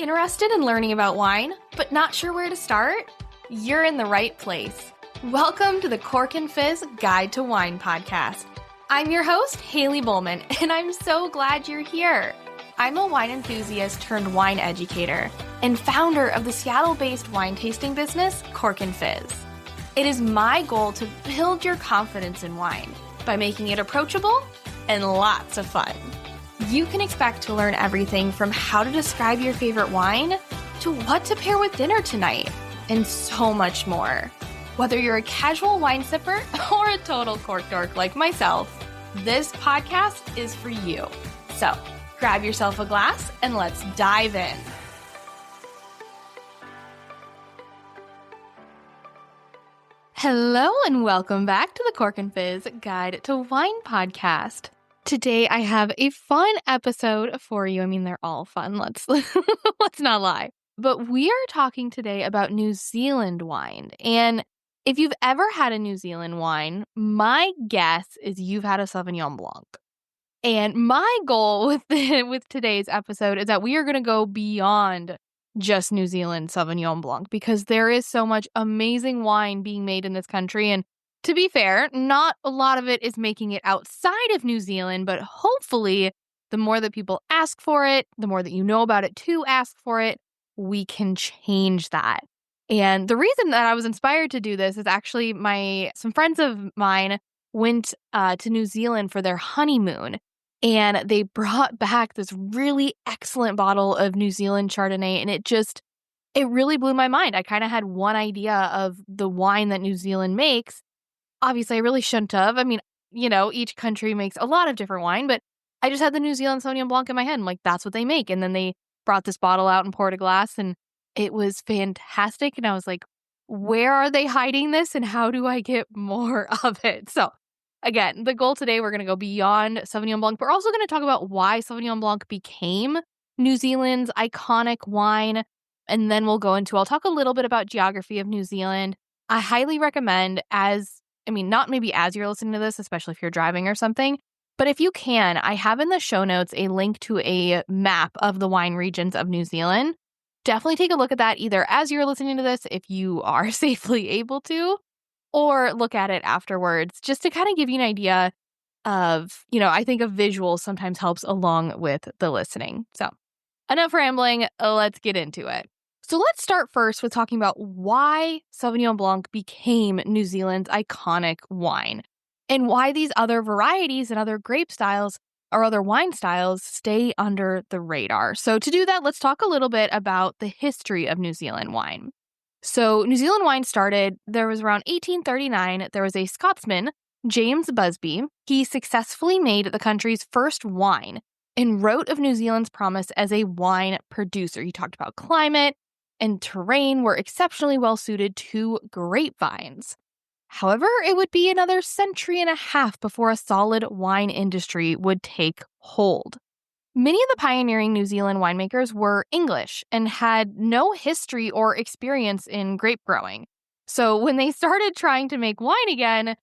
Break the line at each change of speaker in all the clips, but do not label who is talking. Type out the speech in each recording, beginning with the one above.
Interested in learning about wine, but not sure where to start? You're in the right place. Welcome to the Cork and Fizz Guide to Wine podcast. I'm your host, Haley Bowman, and I'm so glad you're here. I'm a wine enthusiast turned wine educator and founder of the Seattle-based wine tasting business, Cork and Fizz. It is my goal to build your confidence in wine by making it approachable and lots of fun. You can expect to learn everything from how to describe your favorite wine to what to pair with dinner tonight, and so much more. Whether you're a casual wine sipper or a total cork dork like myself, this podcast is for you. So grab yourself a glass and let's dive in. Hello and welcome back to the Cork and Fizz Guide to Wine podcast. Today I have a fun episode for you. I mean, they're all fun. Let's not lie. But we are talking today about New Zealand wine. And if you've ever had a New Zealand wine, my guess is you've had a Sauvignon Blanc. And my goal with today's episode is that we are going to go beyond just New Zealand Sauvignon Blanc because there is so much amazing wine being made in this country. And to be fair, not a lot of it is making it outside of New Zealand, but hopefully the more that people ask for it, the more that you know about it to ask for it, we can change that. And the reason that I was inspired to do this is actually some friends of mine went to New Zealand for their honeymoon, and they brought back this really excellent bottle of New Zealand Chardonnay, and it really blew my mind. I kind of had one idea of the wine that New Zealand makes. Obviously, I really shouldn't have. I mean, each country makes a lot of different wine, but I just had the New Zealand Sauvignon Blanc in my head. I'm like, that's what they make. And then they brought this bottle out and poured a glass, and it was fantastic. And I was like, where are they hiding this, and how do I get more of it? So again, the goal today, we're going to go beyond Sauvignon Blanc. We're also going to talk about why Sauvignon Blanc became New Zealand's iconic wine. And then I'll talk a little bit about geography of New Zealand. I highly recommend not maybe as you're listening to this, especially if you're driving or something, but if you can, I have in the show notes a link to a map of the wine regions of New Zealand. Definitely take a look at that either as you're listening to this, if you are safely able to, or look at it afterwards, just to kind of give you an idea of, I think a visual sometimes helps along with the listening. So enough rambling, let's get into it. So let's start first with talking about why Sauvignon Blanc became New Zealand's iconic wine and why these other varieties and other grape styles or other wine styles stay under the radar. So to do that, let's talk a little bit about the history of New Zealand wine. So New Zealand wine started, there was around 1839, there was a Scotsman, James Busby. He successfully made the country's first wine and wrote of New Zealand's promise as a wine producer. He talked about climate and terrain were exceptionally well suited to grapevines. However, it would be another century and a half before a solid wine industry would take hold. Many of the pioneering New Zealand winemakers were English and had no history or experience in grape growing. So when they started trying to make wine again,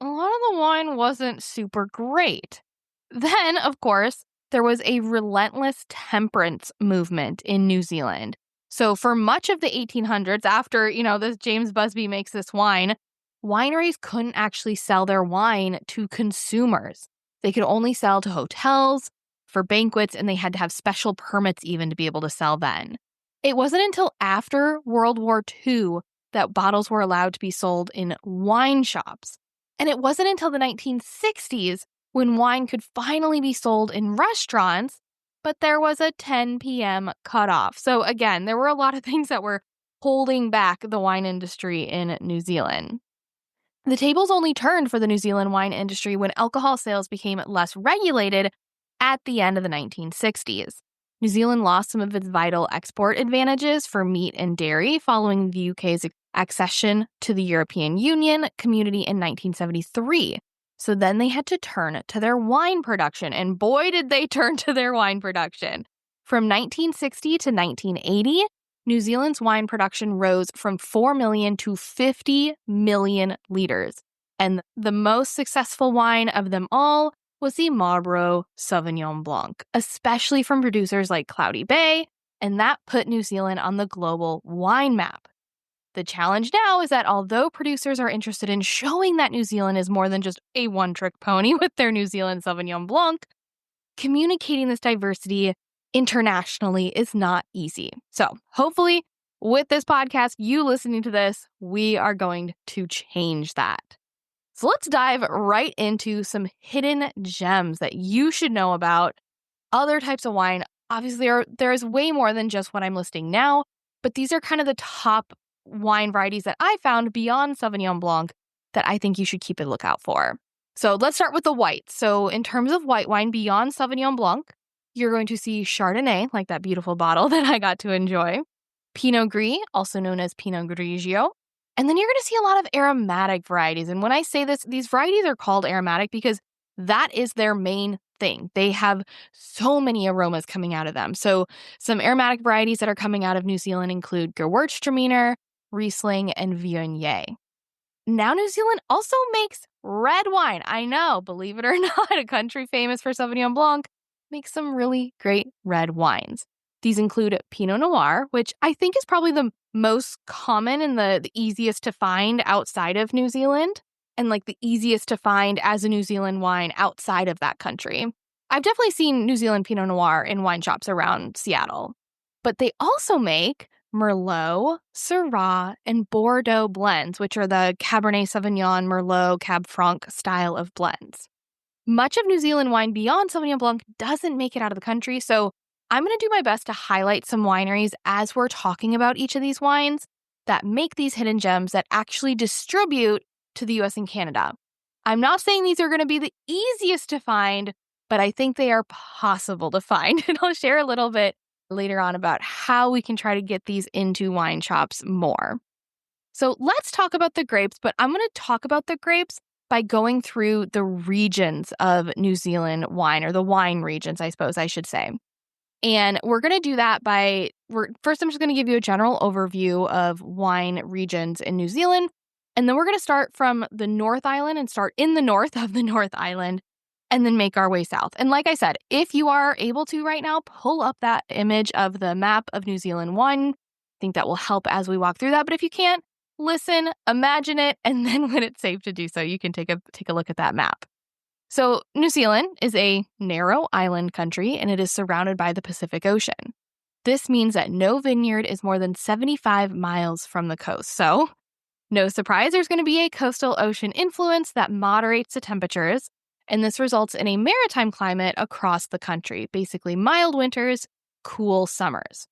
a lot of the wine wasn't super great. Then, of course, there was a relentless temperance movement in New Zealand. So for much of the 1800s, after, this James Busby makes this wine, wineries couldn't actually sell their wine to consumers. They could only sell to hotels, for banquets, and they had to have special permits even to be able to sell then. It wasn't until after World War II that bottles were allowed to be sold in wine shops. And it wasn't until the 1960s when wine could finally be sold in restaurants, but there was a 10 p.m. cutoff. So again, there were a lot of things that were holding back the wine industry in New Zealand. The tables only turned for the New Zealand wine industry when alcohol sales became less regulated at the end of the 1960s. New Zealand lost some of its vital export advantages for meat and dairy following the UK's accession to the European Union community in 1973. So then they had to turn to their wine production, and boy, did they turn to their wine production. From 1960 to 1980, New Zealand's wine production rose from 4 million to 50 million liters. And the most successful wine of them all was the Marlborough Sauvignon Blanc, especially from producers like Cloudy Bay, and that put New Zealand on the global wine map. The challenge now is that although producers are interested in showing that New Zealand is more than just a one-trick pony with their New Zealand Sauvignon Blanc, communicating this diversity internationally is not easy. So hopefully, with this podcast, you listening to this, we are going to change that. So let's dive right into some hidden gems that you should know about other types of wine. Obviously, there's way more than just what I'm listing now, but these are kind of the top wine varieties that I found beyond Sauvignon Blanc that I think you should keep a lookout for. So let's start with the whites. So in terms of white wine beyond Sauvignon Blanc, you're going to see Chardonnay, like that beautiful bottle that I got to enjoy, Pinot Gris, also known as Pinot Grigio, and then you're going to see a lot of aromatic varieties. And when I say this, these varieties are called aromatic because that is their main thing. They have so many aromas coming out of them. So some aromatic varieties that are coming out of New Zealand include Gewürztraminer, Riesling, and Viognier. Now New Zealand also makes red wine. I know, believe it or not, a country famous for Sauvignon Blanc makes some really great red wines. These include Pinot Noir, which I think is probably the most common and the easiest to find outside of New Zealand, and like the easiest to find as a New Zealand wine outside of that country. I've definitely seen New Zealand Pinot Noir in wine shops around Seattle. But they also make Merlot, Syrah, and Bordeaux blends, which are the Cabernet Sauvignon, Merlot, Cab Franc style of blends. Much of New Zealand wine beyond Sauvignon Blanc doesn't make it out of the country, so I'm going to do my best to highlight some wineries as we're talking about each of these wines that make these hidden gems that actually distribute to the US and Canada. I'm not saying these are going to be the easiest to find, but I think they are possible to find. And I'll share a little bit later on about how we can try to get these into wine shops more. So let's talk about the grapes, but I'm going to talk about the grapes by going through the regions of New Zealand wine, or the wine regions, I suppose I should say. And we're going to do that first I'm just going to give you a general overview of wine regions in New Zealand. And then we're going to start from the North Island and start in the north of the North Island and then make our way south. And like I said, if you are able to right now, pull up that image of the map of New Zealand wine. I think that will help as we walk through that. But if you can't, listen, imagine it, and then when it's safe to do so, you can take a look at that map. So New Zealand is a narrow island country, and it is surrounded by the Pacific Ocean. This means that no vineyard is more than 75 miles from the coast. So no surprise, there's going to be a coastal ocean influence that moderates the temperatures, and this results in a maritime climate across the country, basically mild winters, cool summers.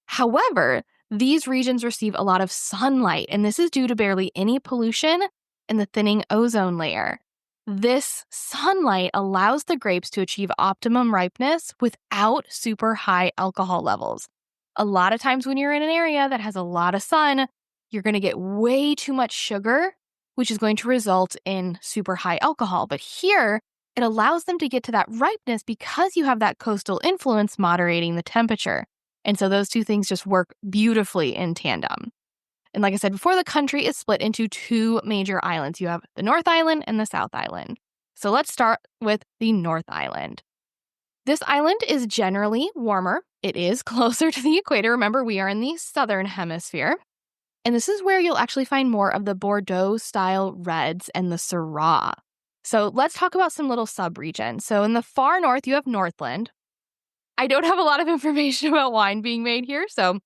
However, these regions receive a lot of sunlight, and this is due to barely any pollution and the thinning ozone layer. This sunlight allows the grapes to achieve optimum ripeness without super high alcohol levels. A lot of times when you're in an area that has a lot of sun, you're going to get way too much sugar, which is going to result in super high alcohol. But here, it allows them to get to that ripeness because you have that coastal influence moderating the temperature. And so those two things just work beautifully in tandem. And like I said before, the country is split into two major islands. You have the North Island and the South Island. So let's start with the North Island. This island is generally warmer. It is closer to the equator. Remember, we are in the southern hemisphere. And this is where you'll actually find more of the Bordeaux-style reds and the Syrah. So let's talk about some little sub-regions. So in the far north, you have Northland. I don't have a lot of information about wine being made here, so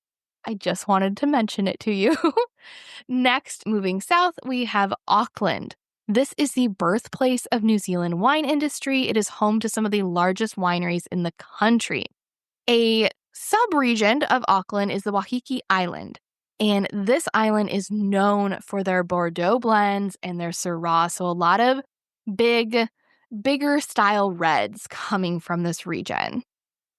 I just wanted to mention it to you. Next, moving south, we have Auckland. This is the birthplace of New Zealand wine industry. It is home to some of the largest wineries in the country. A sub-region of Auckland is the Waiheke Island. And this island is known for their Bordeaux blends and their Syrah. So a lot of bigger style reds coming from this region.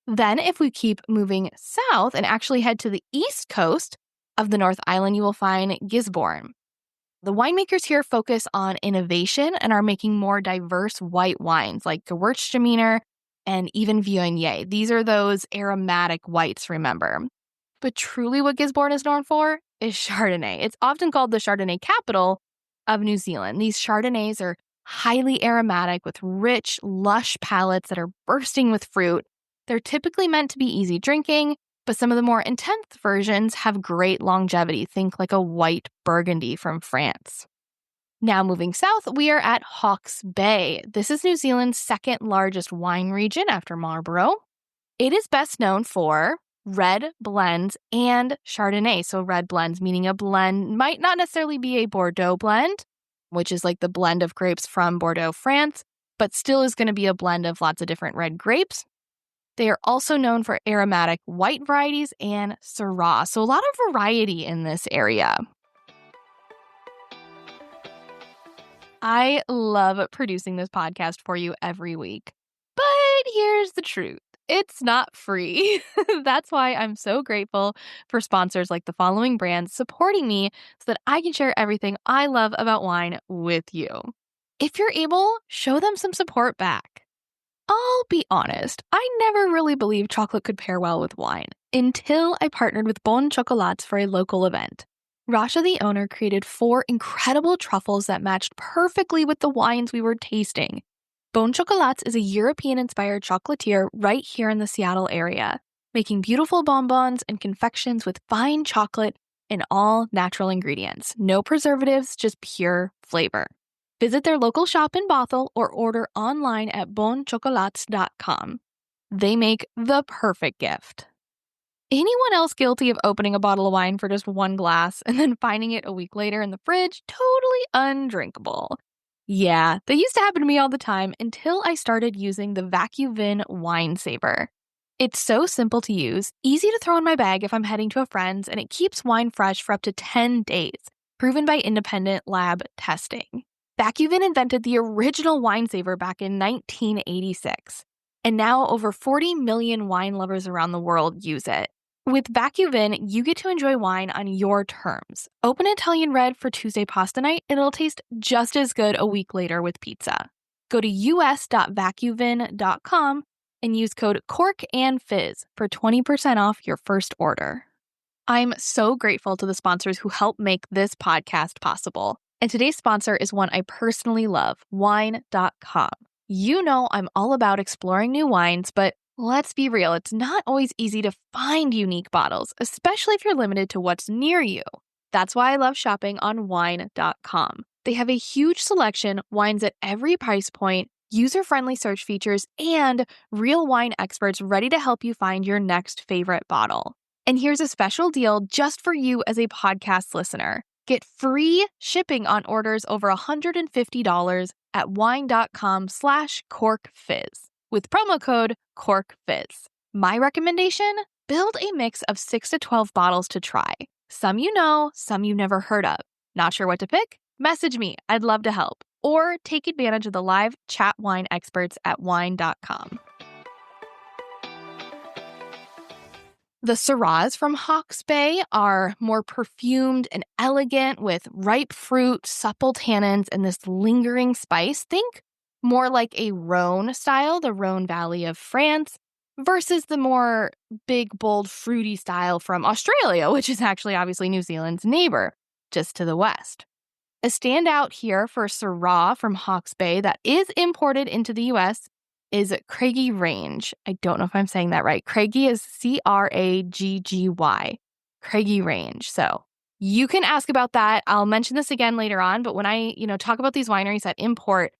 Then if we keep moving south and actually head to the east coast of the North Island, you will find Gisborne. The winemakers here focus on innovation and are making more diverse white wines like Gewürztraminer and even Viognier. These are those aromatic whites, remember. But truly what Gisborne is known for is Chardonnay. It's often called the Chardonnay capital of New Zealand. These Chardonnays are highly aromatic with rich, lush palates that are bursting with fruit. They're typically meant to be easy drinking, But some of the more intense versions have great longevity. Think like a white Burgundy from France. Now moving south, we are at Hawke's Bay. This is New Zealand's second largest wine region after Marlborough. It is best known for red blends and Chardonnay. So red blends, meaning a blend might not necessarily be a Bordeaux blend, which is like the blend of grapes from Bordeaux, France, but still is going to be a blend of lots of different red grapes. They are also known for aromatic white varieties and Syrah. So a lot of variety in this area. I love producing this podcast for you every week. But here's the truth. It's not free. That's why I'm so grateful for sponsors like the following brands supporting me so that I can share everything I love about wine with you. If you're able, show them some support back. I'll be honest, I never really believed chocolate could pair well with wine until I partnered with Bon Chocolates for a local event. Rasha, the owner, created 4 incredible truffles that matched perfectly with the wines we were tasting. Bon Chocolates is a European-inspired chocolatier right here in the Seattle area, making beautiful bonbons and confections with fine chocolate and all natural ingredients. No preservatives, just pure flavor. Visit their local shop in Bothell or order online at bonchocolates.com. They make the perfect gift. Anyone else guilty of opening a bottle of wine for just one glass and then finding it a week later in the fridge totally undrinkable? Yeah, that used to happen to me all the time until I started using the VacuVin Wine Saver. It's so simple to use, easy to throw in my bag if I'm heading to a friend's, and it keeps wine fresh for up to 10 days, proven by independent lab testing. VacuVin invented the original wine saver back in 1986, and now over 40 million wine lovers around the world use it. With VacuVin, you get to enjoy wine on your terms. Open Italian red for Tuesday pasta night, and it'll taste just as good a week later with pizza. Go to us.vacuvin.com and use code CORKANDFIZZ for 20% off your first order. I'm so grateful to the sponsors who help make this podcast possible. And today's sponsor is one I personally love, wine.com. You know I'm all about exploring new wines, but let's be real, it's not always easy to find unique bottles, especially if you're limited to what's near you. That's why I love shopping on wine.com. They have a huge selection, wines at every price point, user-friendly search features, and real wine experts ready to help you find your next favorite bottle. And here's a special deal just for you as a podcast listener. Get free shipping on orders over $150 at wine.com/corkfizz with promo code CORKFIZZ. My recommendation? Build a mix of 6 to 12 bottles to try. Some you know, some you've never heard of. Not sure what to pick? Message me. I'd love to help. Or take advantage of the live chat wine experts at wine.com. The Syrahs from Hawke's Bay are more perfumed and elegant with ripe fruit, supple tannins, and this lingering spice. Think more like a Rhone style, the Rhone Valley of France, versus the more big, bold, fruity style from Australia, which is actually obviously New Zealand's neighbor, just to the west. A standout here for Syrah from Hawke's Bay that is imported into the U.S. is Craigie Range. I don't know if I'm saying that right. Craigie is Craggy. Craigie Range. So you can ask about that. I'll mention this again later on, but when I, talk about these wineries that import,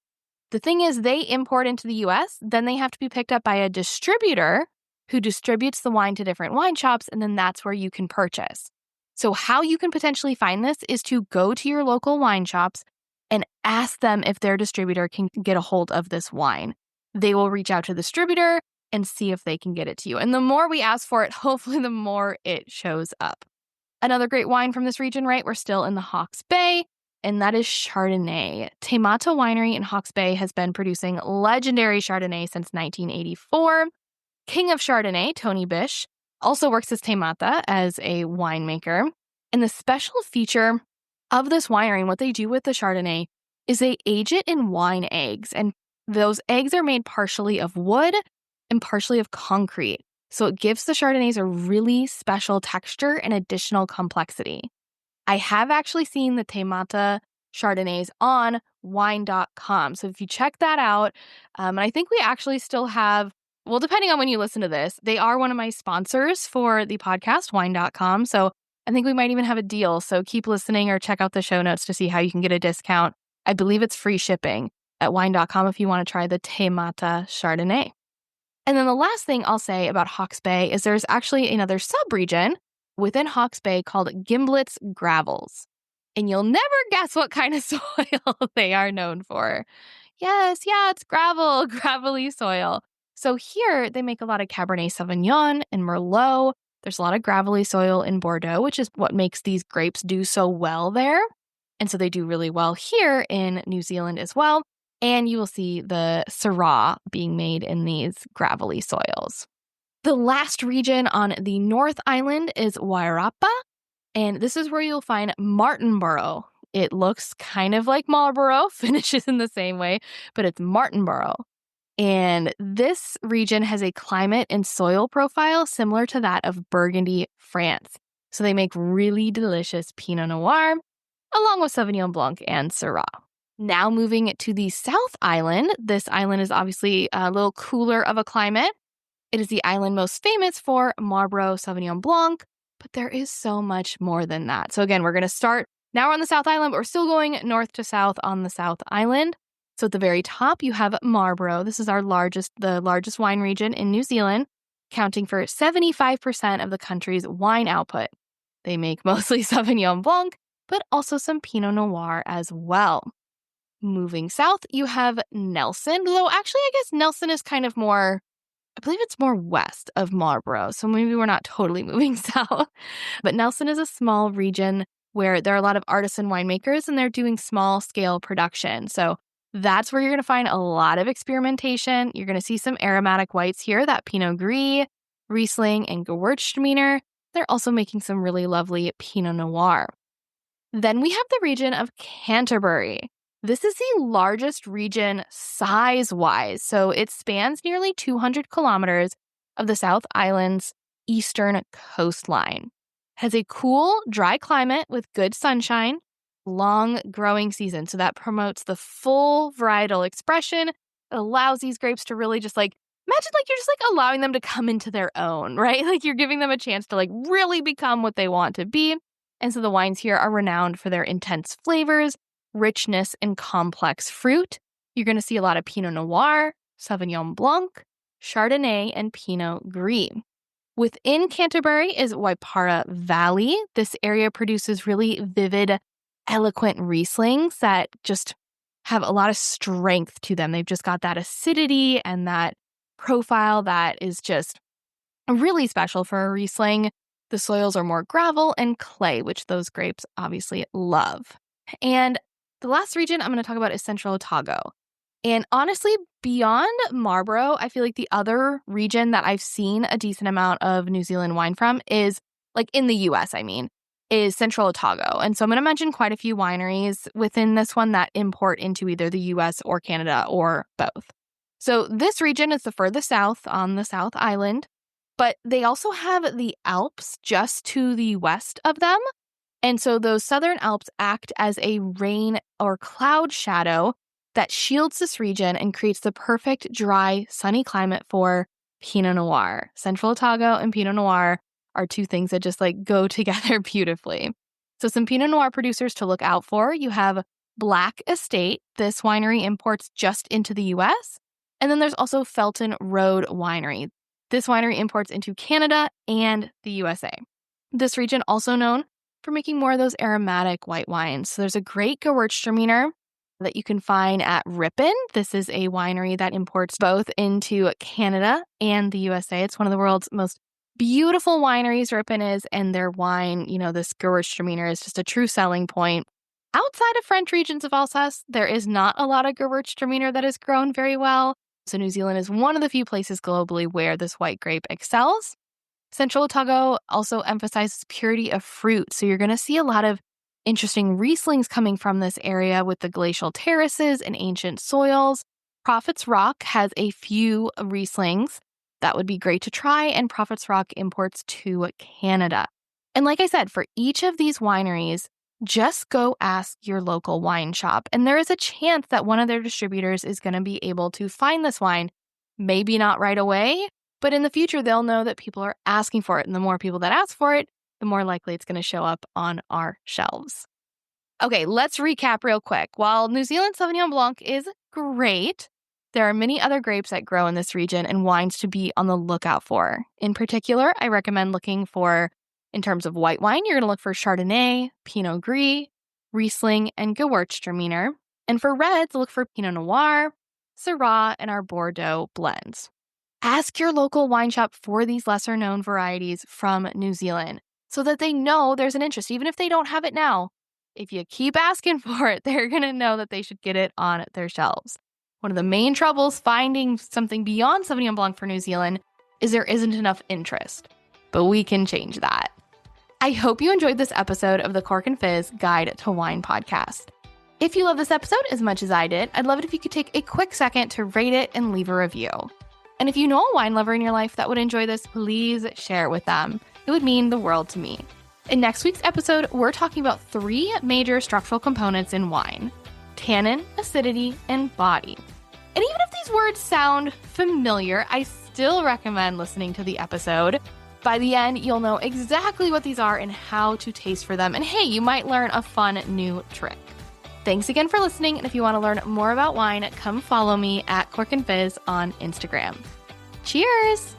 the thing is they import into the US, then they have to be picked up by a distributor who distributes the wine to different wine shops, and then that's where you can purchase. So how you can potentially find this is to go to your local wine shops and ask them if their distributor can get a hold of this wine. They will reach out to the distributor and see if they can get it to you. And the more we ask for it, hopefully the more it shows up. Another great wine from this region, right? We're still in the Hawke's Bay, and that is Chardonnay. Temata Winery in Hawke's Bay has been producing legendary Chardonnay since 1984. King of Chardonnay, Tony Bish, also works as Temata as a winemaker. And the special feature of this winery and what they do with the Chardonnay is they age it in wine eggs, and those eggs are made partially of wood and partially of concrete. So it gives the Chardonnays a really special texture and additional complexity. I have actually seen the Temata Chardonnays on wine.com. So if you check that out, and I think we actually still have Well, depending on when you listen to this, they are one of my sponsors for the podcast, wine.com. So I think we might even have a deal. So keep listening or check out the show notes to see how you can get a discount. I believe it's free shipping at wine.com if you want to try the Temata Chardonnay. And then the last thing I'll say about Hawke's Bay is there's actually another sub-region within Hawke's Bay called Gimlet's Gravels. And you'll never guess what kind of soil they are known for. Yes, yeah, it's gravel, gravelly soil. So here they make a lot of Cabernet Sauvignon and Merlot. There's a lot of gravelly soil in Bordeaux, which is what makes these grapes do so well there. And so they do really well here in New Zealand as well. And you will see the Syrah being made in these gravelly soils. The last region on the North Island is Wairarapa, and this is where you'll find Marlborough. It looks kind of like Marlborough, finishes in the same way, but it's Marlborough. And this region has a climate and soil profile similar to that of Burgundy, France. So they make really delicious Pinot Noir, along with Sauvignon Blanc and Syrah. Now moving to the South Island. This island is obviously a little cooler of a climate. It is the island most famous for Marlborough Sauvignon Blanc, but there is so much more than that. So again, we're going to start, now we're on the South Island, but we're still going north to south on the South Island. So at the very top, you have Marlborough. This is the largest wine region in New Zealand, accounting for 75% of the country's wine output. They make mostly Sauvignon Blanc, but also some Pinot Noir as well. Moving south, you have Nelson, though actually I guess Nelson is kind of more, I believe it's more west of Marlborough, so maybe we're not totally moving south. But Nelson is a small region where there are a lot of artisan winemakers and they're doing small scale production. So that's where you're going to find a lot of experimentation. You're going to see some aromatic whites here, that Pinot Gris, Riesling, and Gewürztraminer. They're also making some really lovely Pinot Noir. Then we have the region of Canterbury. This is the largest region size-wise, so it spans nearly 200 kilometers of the South Island's eastern coastline. It has a cool, dry climate with good sunshine, long growing season, so that promotes the full varietal expression. It allows these grapes to really just imagine you're just allowing them to come into their own, right? Like you're giving them a chance to really become what they want to be. And so the wines here are renowned for their intense flavors, richness, and complex fruit. You're going to see a lot of Pinot Noir, Sauvignon Blanc, Chardonnay, and Pinot Gris. Within Canterbury is Waipara Valley. This area produces really vivid, eloquent Rieslings that just have a lot of strength to them. They've just got that acidity and that profile that is just really special for a Riesling. The soils are more gravel and clay, which those grapes obviously love. And the last region I'm going to talk about is Central Otago. And honestly, beyond Marlborough, I feel like the other region that I've seen a decent amount of New Zealand wine from is, in the US, is Central Otago. And so I'm going to mention quite a few wineries within this one that import into either the US or Canada or both. So this region is the furthest south on the South Island, but they also have the Alps just to the west of them. And so those southern Alps act as a rain or cloud shadow that shields this region and creates the perfect dry, sunny climate for Pinot Noir. Central Otago and Pinot Noir are two things that just go together beautifully. So some Pinot Noir producers to look out for. You have Black Estate. This winery imports just into the US. And then there's also Felton Road Winery. This winery imports into Canada and the USA. This region also known for making more of those aromatic white wines. So there's a great Gewürztraminer that you can find at Ripon. This is a winery that imports both into Canada and the USA. It's one of the world's most beautiful wineries, Ripon is, and their wine, this Gewürztraminer is just a true selling point. Outside of French regions of Alsace, there is not a lot of Gewürztraminer that is grown very well. So New Zealand is one of the few places globally where this white grape excels. Central Otago also emphasizes purity of fruit. So you're going to see a lot of interesting Rieslings coming from this area with the glacial terraces and ancient soils. Prophet's Rock has a few Rieslings that would be great to try, and Prophet's Rock imports to Canada. And like I said, for each of these wineries, just go ask your local wine shop. And there is a chance that one of their distributors is going to be able to find this wine Maybe not right away, but in the future, they'll know that people are asking for it. And the more people that ask for it, the more likely it's going to show up on our shelves. Okay, let's recap real quick. While New Zealand Sauvignon Blanc is great, there are many other grapes that grow in this region and wines to be on the lookout for. In particular, I recommend looking for, in terms of white wine, you're going to look for Chardonnay, Pinot Gris, Riesling, and Gewürztraminer. And for reds, look for Pinot Noir, Syrah, and our Bordeaux blends. Ask your local wine shop for these lesser-known varieties from New Zealand so that they know there's an interest, even if they don't have it now. If you keep asking for it, they're going to know that they should get it on their shelves. One of the main troubles finding something beyond Sauvignon Blanc for New Zealand is there isn't enough interest, but we can change that. I hope you enjoyed this episode of the Cork and Fizz Guide to Wine podcast. If you love this episode as much as I did, I'd love it if you could take a quick second to rate it and leave a review. And if you know a wine lover in your life that would enjoy this, please share it with them. It would mean the world to me. In next week's episode, we're talking about 3 major structural components in wine: tannin, acidity, and body. And even if these words sound familiar, I still recommend listening to the episode. By the end, you'll know exactly what these are and how to taste for them. And hey, you might learn a fun new trick. Thanks again for listening. And if you want to learn more about wine, come follow me at Cork and Fizz on Instagram. Cheers!